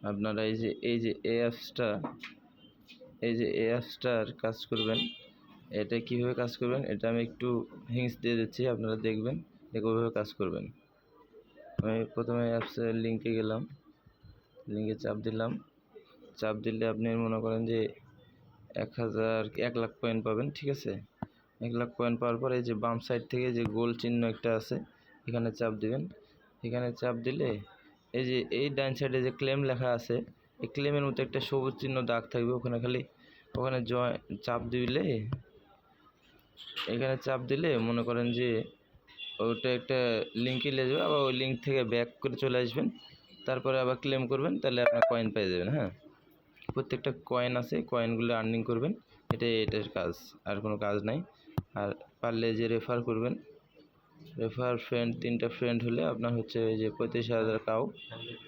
আপনারা এই যে এই অ্যাপসটার কাজ করবেন। এটা কিভাবে কাজ করবেন এটা আমি একটু হিন্টস দিয়ে দিচ্ছি, আপনারা দেখবেন ওইভাবে কাজ করবেন। আমি প্রথমে অ্যাপসের লিঙ্কে গেলাম, লিঙ্কে চাপ দিলাম। চাপ দিলে আপনি মনে করেন যে 1 লাখ পয়েন্ট পাবেন, ঠিক আছে। 1 লাখ পয়েন্ট পাওয়ার পর এই যে বাম সাইড থেকে যে গোল চিহ্ন একটা আছে, এখানে চাপ দিবেন। এখানে চাপ দিলে এই যে এই ডান সাইডে যে ক্লেম লেখা আছে, এই ক্লেমের মতো একটা সবুজ চিহ্ন দাগ থাকবে, ওখানে চাপ দিলে, এখানে চাপ দিলে মনে করেন যে ওটা একটা লিঙ্কে নিয়ে যাবে, আবার ওই লিঙ্ক থেকে ব্যাক করে চলে আসবেন, তারপরে আবার ক্লেম করবেন, তাহলে আপনার কয়েন পেয়ে যাবেন। হ্যাঁ, প্রত্যেকটা কয়েন আছে, কয়েনগুলো আর্নিং করবেন, এটার কাজ, আর কোনো কাজ নাই। আর পারলে যে রেফার করবেন, রেফার ফ্রেন্ড 3টা ফ্রেন্ড হলে আপনার হচ্ছে যে 35,000 কাউ